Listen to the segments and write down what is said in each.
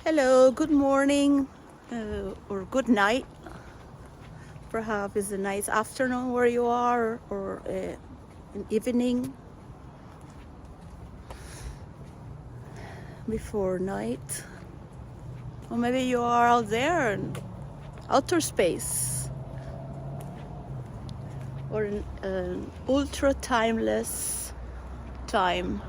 Hello, good morning or good night. Perhaps it's a nice afternoon where you are, or an evening before night. Or maybe you are out there in outer space, or in an ultra timeless time.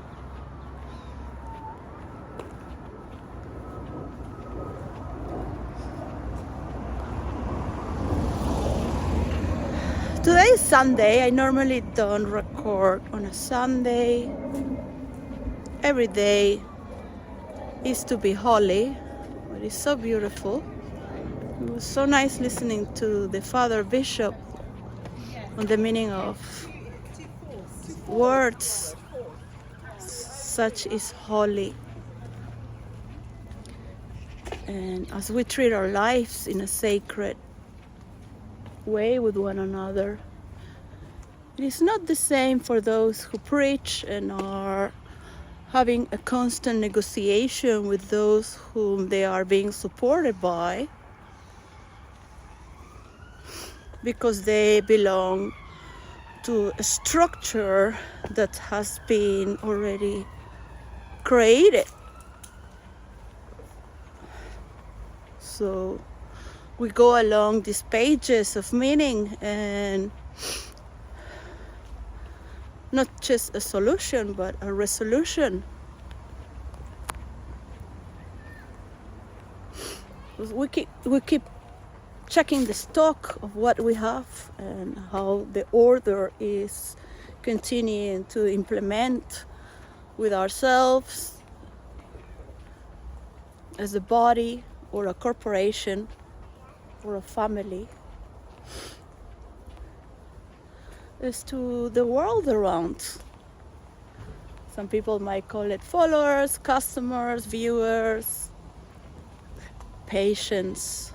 Today is Sunday. I normally don't record on a Sunday. Every day is to be holy. It is so beautiful. It was so nice listening to the Father Bishop on the meaning of words such is holy. And as we treat our lives in a sacred way with one another, it is not the same for those who preach and are having a constant negotiation with those whom they are being supported by, because they belong to a structure that has been already created. So we go along these pages of meaning and not just a solution, but a resolution. We keep checking the stock of what we have and how the order is continuing to implement with ourselves as a body or a corporation or a family, as to the world around. Some people might call it followers, customers, viewers, patients.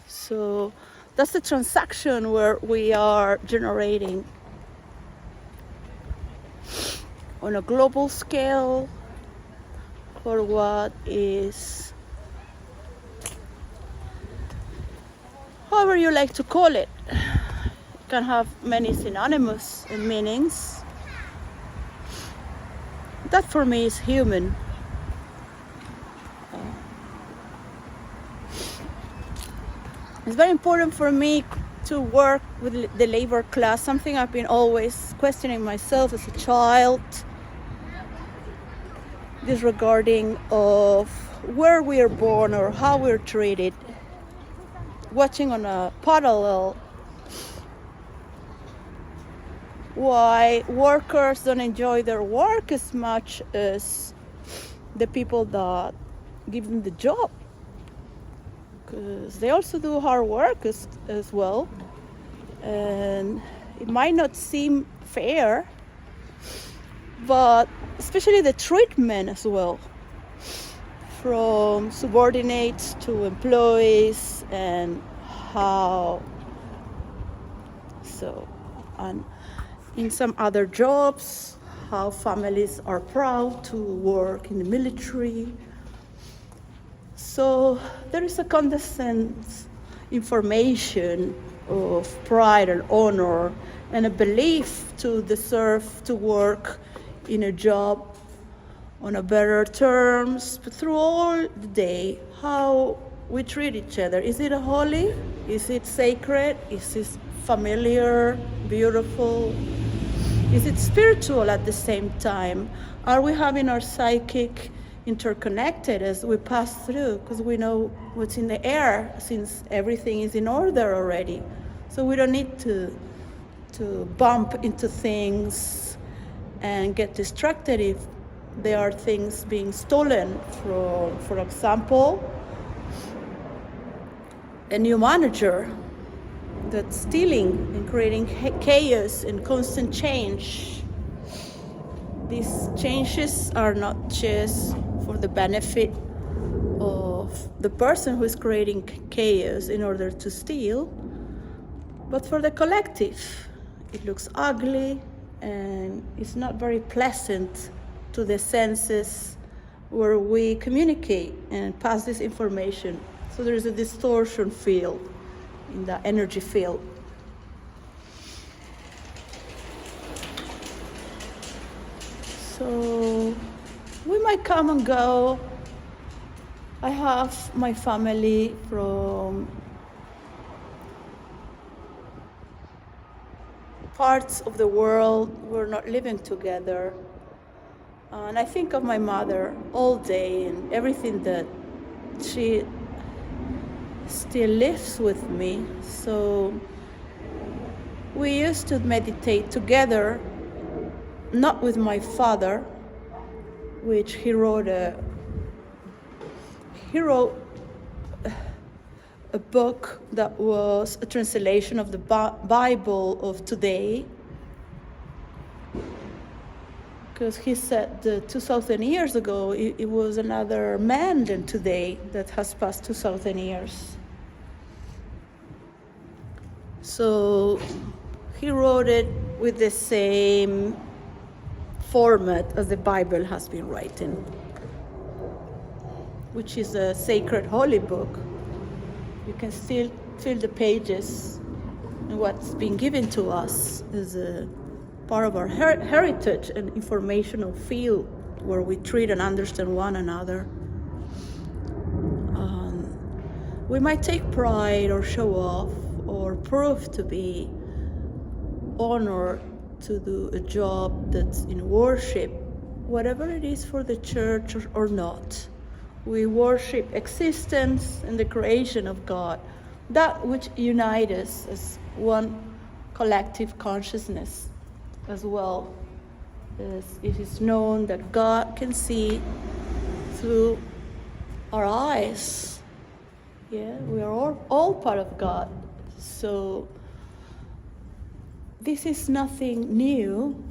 So that's the transaction where we are generating on a global scale for what is, however you like to call it. It can have many synonymous meanings. That for me is human. It's very important for me to work with the labor class, something I've been always questioning myself as a child, disregarding of where we are born or how we're treated, watching on a parallel why workers don't enjoy their work as much as the people that give them the job, because they also do hard work as well, and it might not seem fair, but especially the treatment as well, from subordinates to employees, and how so, and in some other jobs, how families are proud to work in the military. So there is a constant information of pride and honor and a belief to deserve to work in a job on a better terms, but through all the day, how we treat each other. Is it holy? Is it sacred? Is it familiar, beautiful? Is it spiritual at the same time? Are we having our psychic interconnected as we pass through? Because we know what's in the air, since everything is in order already. So we don't need to bump into things and get distracted if there are things being stolen from, for example, a new manager that's stealing and creating chaos and constant change. These changes are not just for the benefit of the person who is creating chaos in order to steal, but for the collective. It looks ugly and it's not very pleasant to the senses where we communicate and pass this information. So there is a distortion field in the energy field. So we might come and go. I have my family from parts of the world. We're not living together. And I think of my mother all day and everything that she still lives with me. So we used to meditate together, not with my father, which he wrote a book that was a translation of the Bible of today, because he said that 2,000 years ago it was another man than today that has passed 2,000 years. So he wrote it with the same format as the Bible has been written, which is a sacred holy book. You can still feel the pages, and what's been given to us is a part of our heritage and informational field where we treat and understand one another. We might take pride or show off or prove to be honored to do a job that's in worship, whatever it is for the church or not. We worship existence and the creation of God, that which unites us as one collective consciousness as well. As it is known that God can see through our eyes. Yeah, we are all part of God. So this is nothing new,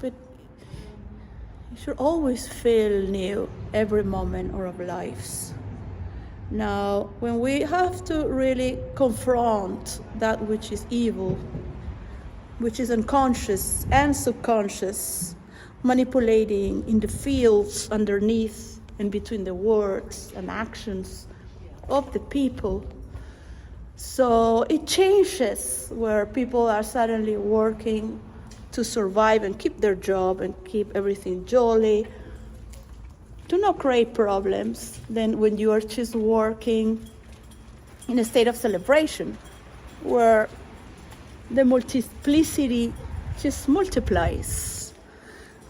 but it should always feel new every moment of our lives. Now, when we have to really confront that which is evil, which is unconscious and subconscious, manipulating in the fields underneath and between the words and actions of the people, so it changes where people are suddenly working to survive and keep their job and keep everything jolly, to not create problems, than when you are just working in a state of celebration, where the multiplicity just multiplies.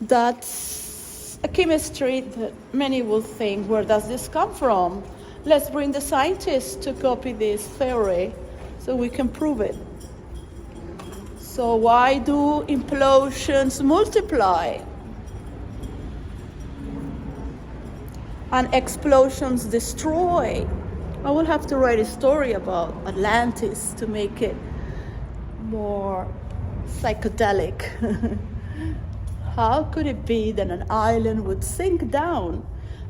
That's a chemistry that many will think, where does this come from? Let's bring the scientists to copy this theory so we can prove it. So why do implosions multiply and explosions destroy? I will have to write a story about Atlantis to make it more psychedelic. How could it be that an island would sink down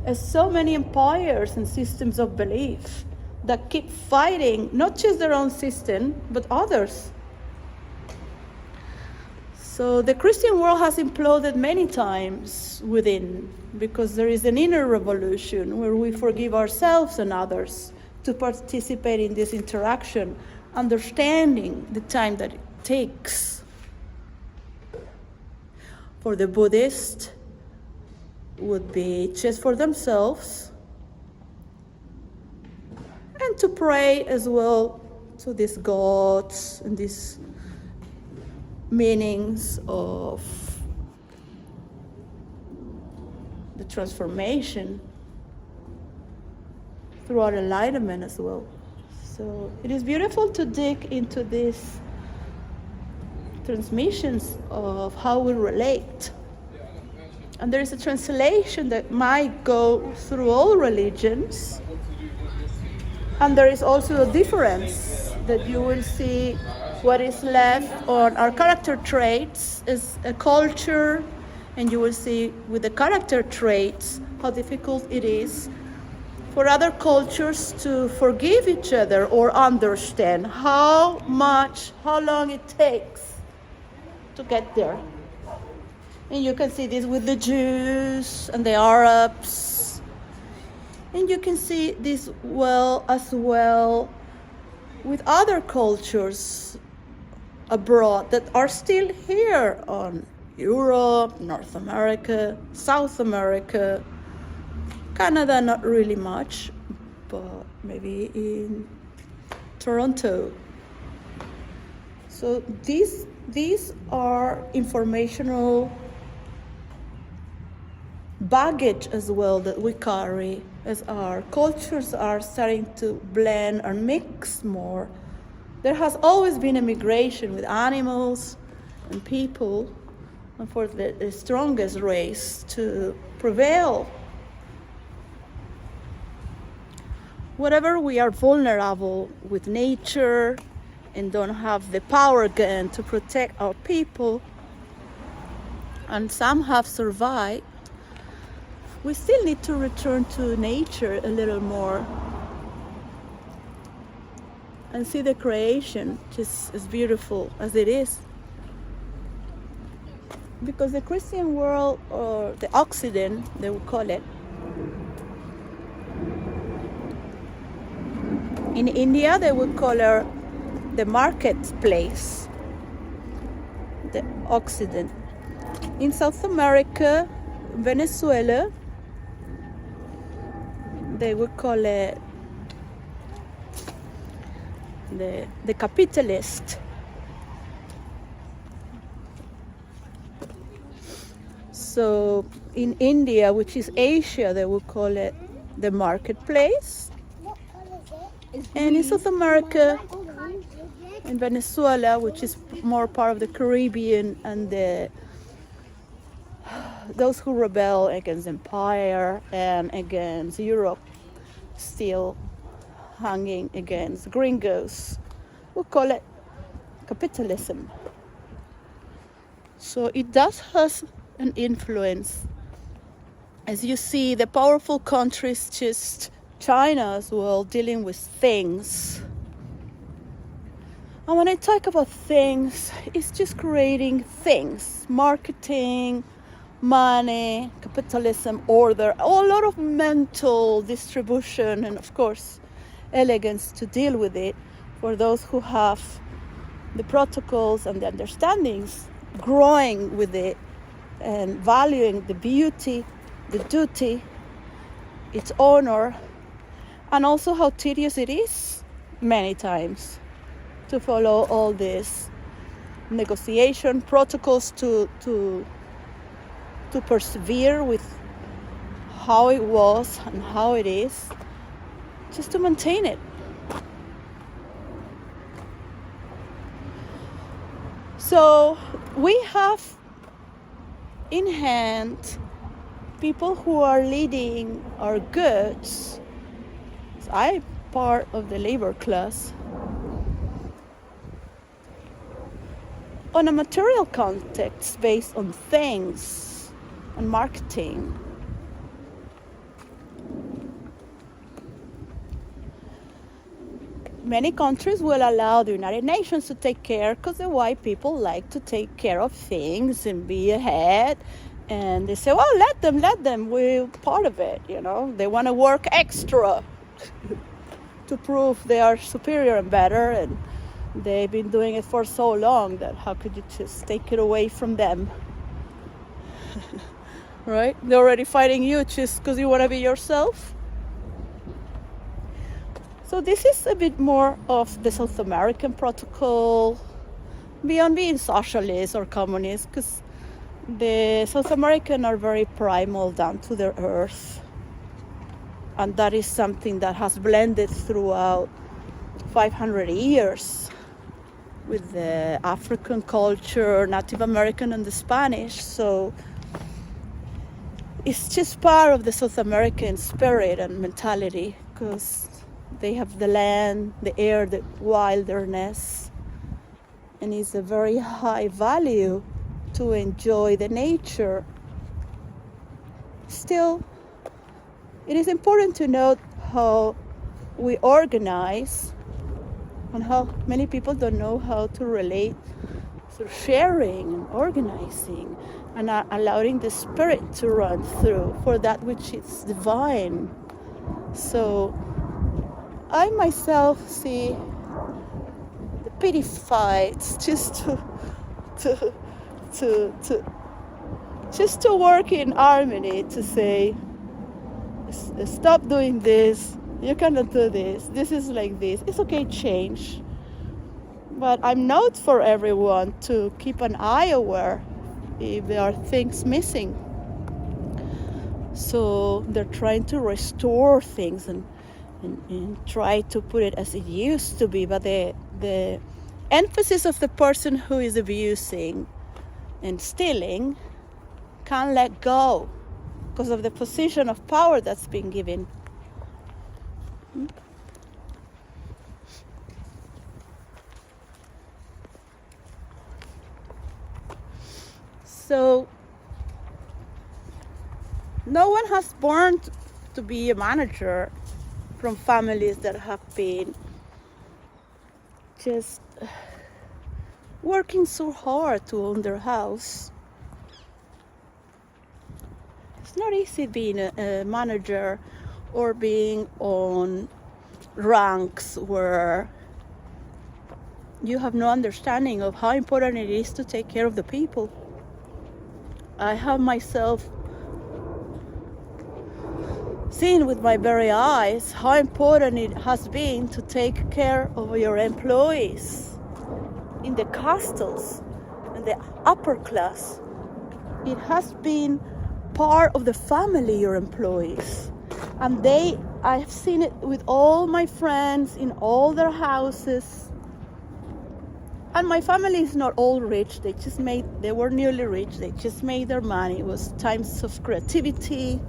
as so many empires and systems of belief that keep fighting not just their own system, but others? So the Christian world has imploded many times within, because there is an inner revolution where we forgive ourselves and others to participate in this interaction, understanding the time that it takes. For the Buddhist, would be just for themselves, and to pray as well to these gods and these meanings of the transformation throughout enlightenment as well. So it is beautiful to dig into these transmissions of how we relate. And there is a translation that might go through all religions. And there is also a difference that you will see what is left on our character traits is a culture, and you will see with the character traits how difficult it is for other cultures to forgive each other or understand how long it takes to get there. And you can see this with the Jews and the Arabs. And you can see this as well with other cultures abroad that are still here on Europe, North America, South America, Canada, not really much, but maybe in Toronto. So these are informational baggage as well that we carry as our cultures are starting to blend or mix more. There has always been a migration with animals and people, and for the strongest race to prevail. Wherever we are vulnerable with nature and don't have the power again to protect our people, and some have survived, we still need to return to nature a little more and see the creation just as beautiful as it is. Because the Christian world, or the Occident, they would call it, in India they would call it the marketplace, the Occident. In South America, Venezuela, they would call it the capitalist. So in India, which is Asia, they would call it the marketplace. And in South America, in Venezuela, which is more part of the Caribbean, and those who rebel against empire and against Europe, still hanging against gringos, we call it capitalism. So it does have an influence. As you see, the powerful countries, just China as well, dealing with things. And when I talk about things, it's just creating things, marketing, money, capitalism, order, a lot of mental distribution, and of course, elegance to deal with it for those who have the protocols and the understandings, growing with it and valuing the beauty, the duty, its honor, and also how tedious it is many times to follow all these negotiation protocols to persevere with how it was and how it is, just to maintain it. So we have in hand people who are leading our goods. I'm part of the labor class. On a material context based on things and marketing. Many countries will allow the United Nations to take care, because the white people like to take care of things and be ahead. And they say, well, let them, we're part of it, you know. They want to work extra to prove they are superior and better, and they've been doing it for so long that how could you just take it away from them? Right? They're already fighting you just because you want to be yourself. So this is a bit more of the South American protocol, beyond being socialist or communist, because the South American are very primal, down to their earth. And that is something that has blended throughout 500 years with the African culture, Native American, and the Spanish. So it's just part of the South American spirit and mentality, because they have the land, the air, the wilderness, and it's a very high value to enjoy the nature. Still, it is important to note how we organize and how many people don't know how to relate through sharing and organizing and allowing the spirit to run through for that which is divine. So I myself see the pity fights just to work in harmony, to say, stop doing this, you cannot do this, this is like this, it's okay, change. But I'm not for everyone to keep an eye aware if there are things missing. So they're trying to restore things and try to put it as it used to be, but the emphasis of the person who is abusing and stealing can't let go because of the position of power that's been given. So no one has born to be a manager from families that have been just working so hard to own their house. It's not easy being a manager or being on ranks where you have no understanding of how important it is to take care of the people. I have myself seen with my very eyes how important it has been to take care of your employees in the castles and the upper class. It has been part of the family, your employees. And I have seen it with all my friends in all their houses. And my family is not all rich. They were newly rich. They just made their money. It was times of creativity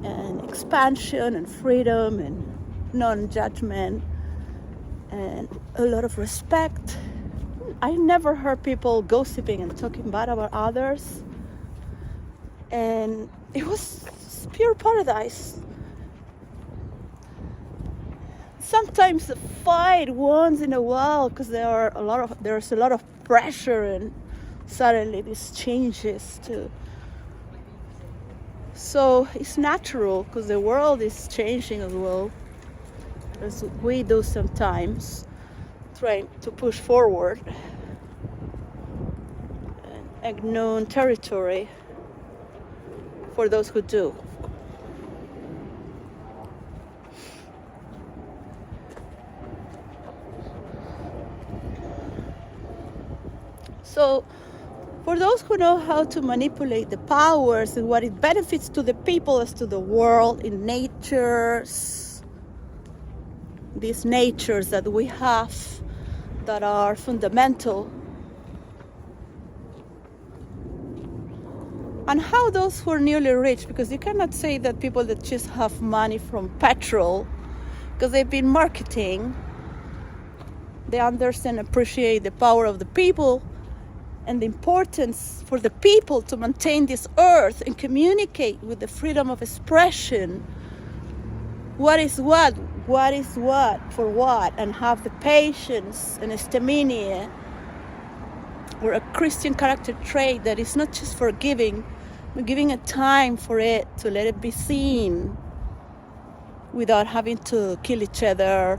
and expansion and freedom and non-judgment and a lot of respect. I never heard people gossiping and talking bad about others. And it was pure paradise. Sometimes a fight once in a while because there's a lot of pressure, and suddenly this changes to. So it's natural because the world is changing as well as we do sometimes, trying to push forward and unknown territory for those who do. So for those who know how to manipulate the powers and what it benefits to the people as to the world in natures, these natures that we have that are fundamental, and how those who are newly rich, because you cannot say that people that just have money from petrol, because they've been marketing, they understand and appreciate the power of the people and the importance for the people to maintain this earth and communicate with the freedom of expression. What is what for what, and have the patience and stamina, or a Christian character trait that is not just forgiving, but giving a time for it to let it be seen without having to kill each other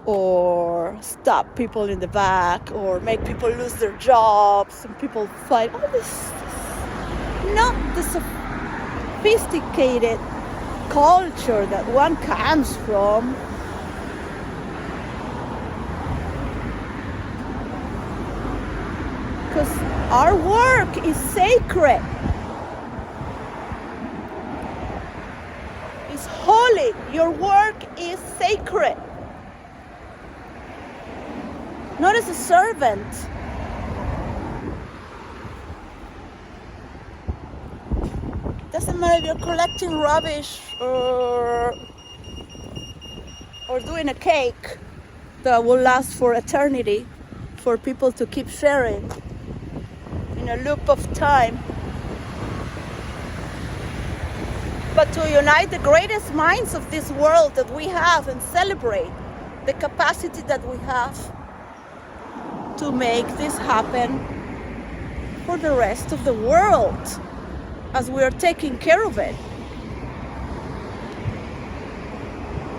or stab people in the back or make people lose their jobs and people fight. All this is not the sophisticated culture that one comes from. Because our work is sacred. It's holy. Your work is sacred. Not as a servant. Doesn't matter if you're collecting rubbish or doing a cake that will last for eternity for people to keep sharing in a loop of time. But to unite the greatest minds of this world that we have and celebrate the capacity that we have to make this happen for the rest of the world as we are taking care of it.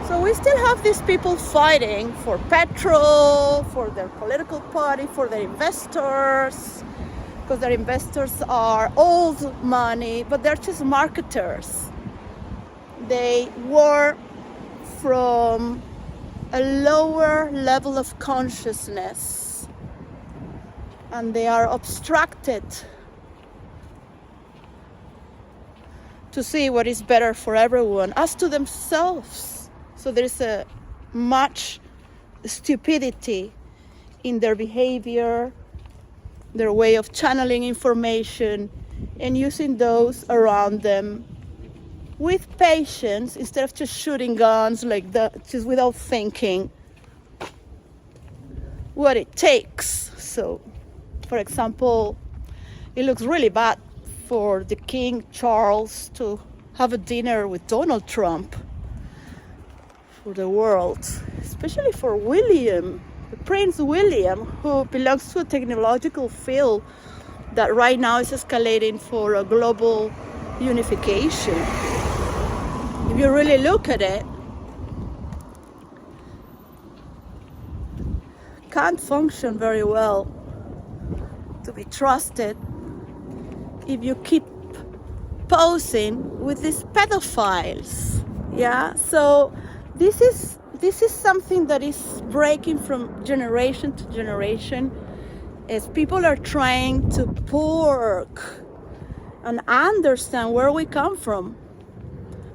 So we still have these people fighting for petrol, for their political party, for their investors, because their investors are old money, but they're just marketers. They work from a lower level of consciousness, and they are obstructed to see what is better for everyone, as to themselves. So there's a much stupidity in their behavior, their way of channeling information, and using those around them with patience instead of just shooting guns like that, just without thinking what it takes. So, for example, it looks really bad for the King Charles to have a dinner with Donald Trump for the world, especially for William, Prince William, who belongs to a technological field that right now is escalating for a global unification. If you really look at it, can't function very well to be trusted if you keep posing with these pedophiles. Yeah, so this is something that is breaking from generation to generation as people are trying to work and understand where we come from.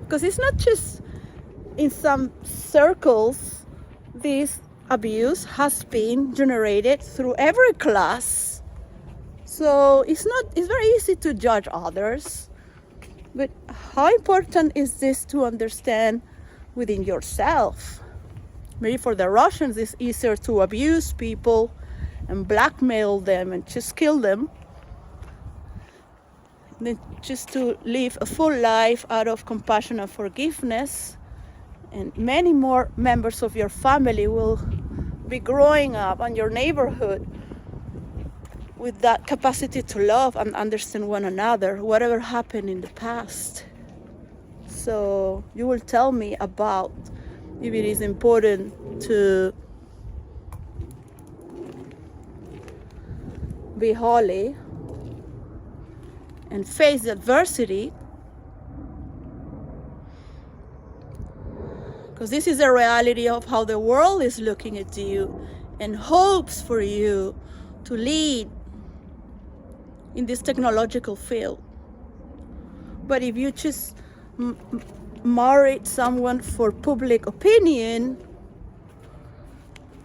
Because it's not just in some circles, this abuse has been generated through every class. So it's very easy to judge others. But how important is this to understand within yourself? Maybe for the Russians, it's easier to abuse people and blackmail them and just kill them than just to live a full life out of compassion and forgiveness. And many more members of your family will be growing up in your neighborhood with that capacity to love and understand one another, whatever happened in the past. So you will tell me about if it is important to be holy and face the adversity, because this is a reality of how the world is looking at you and hopes for you to lead in this technological field. But if you just married someone for public opinion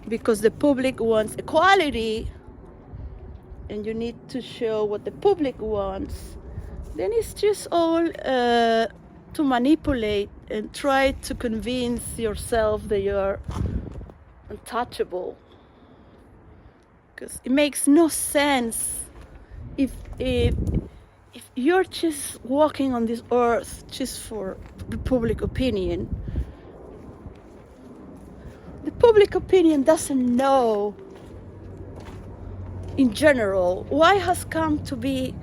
because the public wants equality and you need to show what the public wants, then it's just all to manipulate and try to convince yourself that you're untouchable. Because it makes no sense if you're just walking on this earth just for the public opinion. The public opinion doesn't know, in general, why has come to be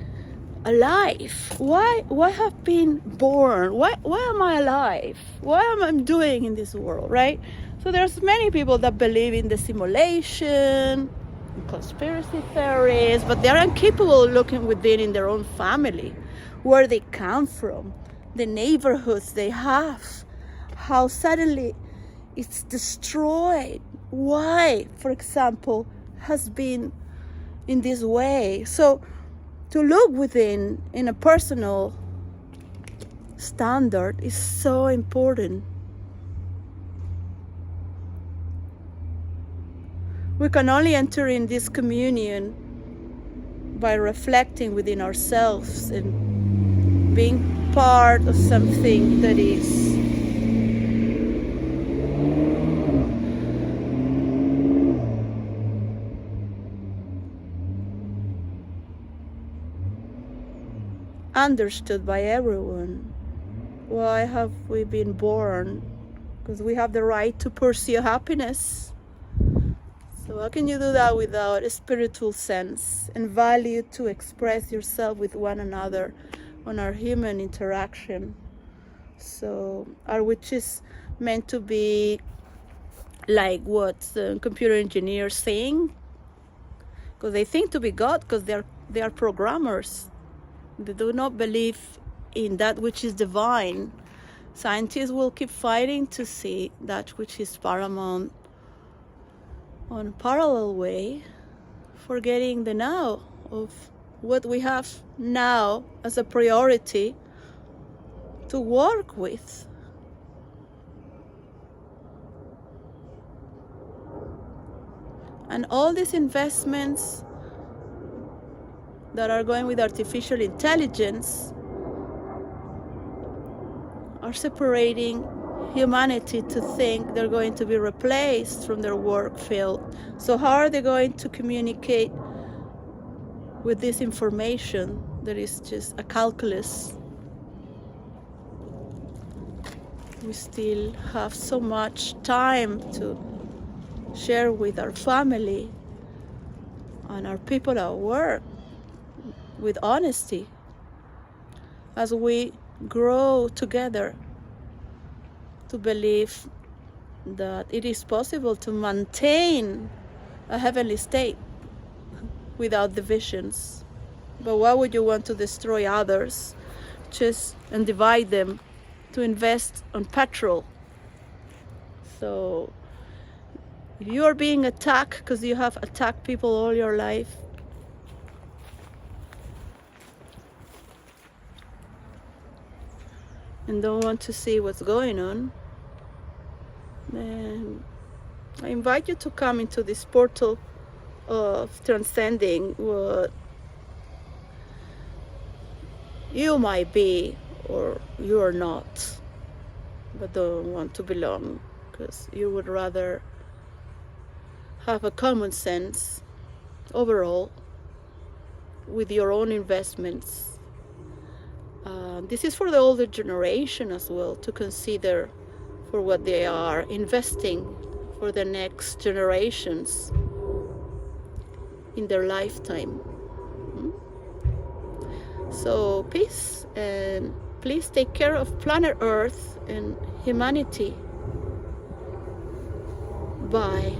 alive. Why have been born? Why am I alive? Why am I doing in this world, right? So there's many people that believe in the simulation, conspiracy theories, but they're incapable of looking within in their own family, where they come from, the neighborhoods they have, how suddenly it's destroyed. Why, for example, has been in this way. So to look within in a personal standard is so important. We can only enter in this communion by reflecting within ourselves and being part of something that is understood by everyone. Why have we been born? Because we have the right to pursue happiness. So how can you do that without a spiritual sense and value to express yourself with one another on our human interaction? So our which is meant to be like what the computer engineers saying, because they think to be God, because they are programmers. They do not believe in that which is divine. Scientists will keep fighting to see that which is paramount on a parallel way, forgetting the now of what we have now as a priority to work with. And all these investments that are going with artificial intelligence are separating humanity to think they're going to be replaced from their work field. So how are they going to communicate with this information that is just a calculus? We still have so much time to share with our family and our people at work with honesty as we grow together to believe that it is possible to maintain a heavenly state without divisions. But why would you want to destroy others just and divide them to invest on petrol? So if you are being attacked because you have attacked people all your life, and don't want to see what's going on, then I invite you to come into this portal of transcending what you might be or you are not, but don't want to belong, because you would rather have a common sense overall with your own investments. This is for the older generation as well to consider for what they are investing for the next generations in their lifetime. So peace, and please take care of planet Earth and humanity. Bye.